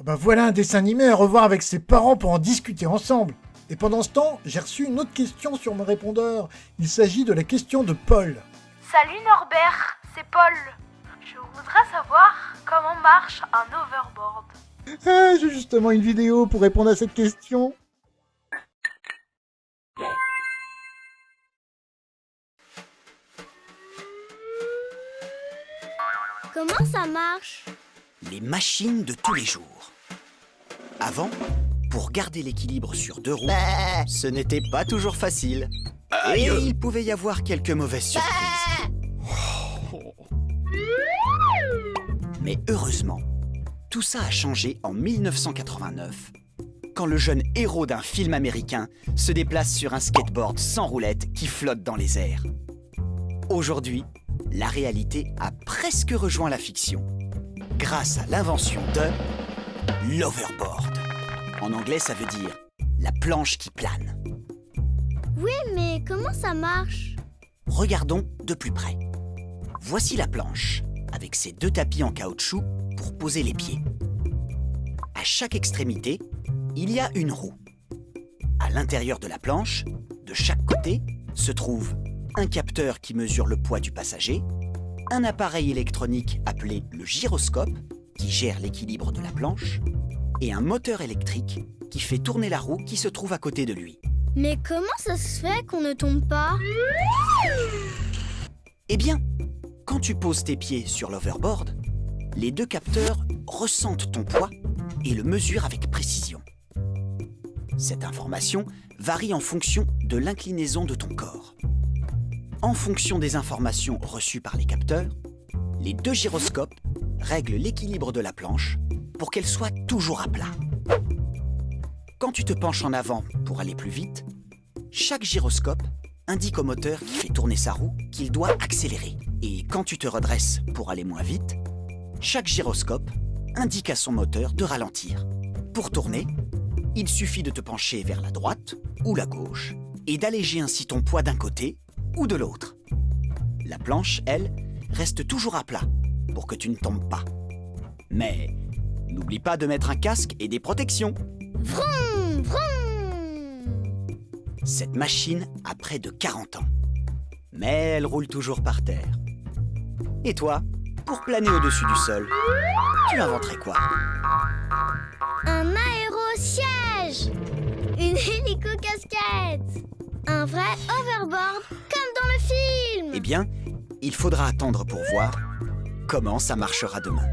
Bah voilà un dessin animé à revoir avec ses parents pour en discuter ensemble. Et pendant ce temps, j'ai reçu une autre question sur mon répondeur. Il s'agit de la question de Paul. Salut Norbert, c'est Paul. Je voudrais savoir comment marche un overboard. Ah, j'ai justement une vidéo pour répondre à cette question. Comment ça marche? Les machines de tous les jours. Avant, pour garder l'équilibre sur deux roues, ce n'était pas toujours facile. Et il pouvait y avoir quelques mauvaises surprises. Mais heureusement, tout ça a changé en 1989, quand le jeune héros d'un film américain se déplace sur un skateboard sans roulette qui flotte dans les airs. Aujourd'hui, la réalité a presque rejoint la fiction, grâce à l'invention de l'overboard. En anglais, ça veut dire la planche qui plane. Oui, mais comment ça marche? Regardons de plus près. Voici la planche, avec ses deux tapis en caoutchouc pour poser les pieds. À chaque extrémité, il y a une roue. À l'intérieur de la planche, de chaque côté, se trouve un capteur qui mesure le poids du passager, un appareil électronique appelé le gyroscope, qui gère l'équilibre de la planche, et un moteur électrique qui fait tourner la roue qui se trouve à côté de lui. Mais comment ça se fait qu'on ne tombe pas? Eh bien, quand tu poses tes pieds sur l'overboard, les deux capteurs ressentent ton poids et le mesurent avec précision. Cette information varie en fonction de l'inclinaison de ton corps. En fonction des informations reçues par les capteurs, les deux gyroscopes règlent l'équilibre de la planche pour qu'elle soit toujours à plat. Quand tu te penches en avant pour aller plus vite, chaque gyroscope indique au moteur qui fait tourner sa roue qu'il doit accélérer. Et quand tu te redresses pour aller moins vite, chaque gyroscope indique à son moteur de ralentir. Pour tourner, il suffit de te pencher vers la droite ou la gauche et d'alléger ainsi ton poids d'un côté ou de l'autre. La planche, elle, reste toujours à plat pour que tu ne tombes pas. Mais n'oublie pas de mettre un casque et des protections. Vroom, vroom. Cette machine a près de 40 ans. Mais elle roule toujours par terre. Et toi, pour planer au-dessus du sol, tu inventerais quoi? Un aérosiège, une hélico-casquette, un vrai overboard comme dans le film. Eh bien, il faudra attendre pour voir comment ça marchera demain.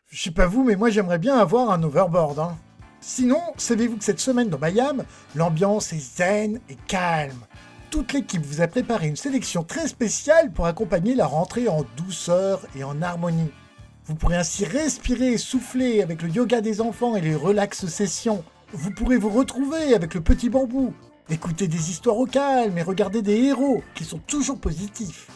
Je sais pas vous, mais moi j'aimerais bien avoir un overboard. Sinon, savez-vous que cette semaine dans Mayam, l'ambiance est zen et calme. Toute l'équipe vous a préparé une sélection très spéciale pour accompagner la rentrée en douceur et en harmonie. Vous pourrez ainsi respirer et souffler avec le yoga des enfants et les relax sessions. Vous pourrez vous retrouver avec le petit bambou, écouter des histoires au calme et regarder des héros qui sont toujours positifs.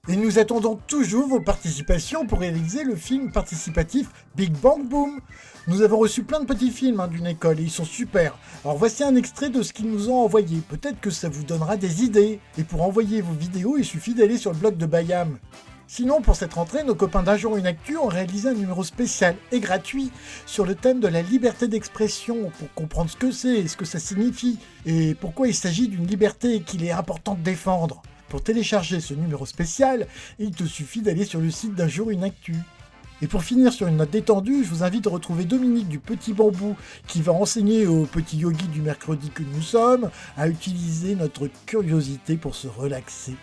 Et nous attendons toujours vos participations pour réaliser le film participatif Big Bang Boom. Nous avons reçu plein de petits films d'une école et ils sont super. Alors voici un extrait de ce qu'ils nous ont envoyé. Peut-être que ça vous donnera des idées. Et pour envoyer vos vidéos, il suffit d'aller sur le blog de Bayam. Sinon, pour cette rentrée, nos copains d'Un jour une actu ont réalisé un numéro spécial et gratuit sur le thème de la liberté d'expression pour comprendre ce que c'est et ce que ça signifie et pourquoi il s'agit d'une liberté qu'il est important de défendre. Pour télécharger ce numéro spécial, il te suffit d'aller sur le site d'Un jour une actu. Et pour finir sur une note détendue, je vous invite à retrouver Dominique du Petit Bambou qui va enseigner aux petits yogis du mercredi que nous sommes à utiliser notre curiosité pour se relaxer.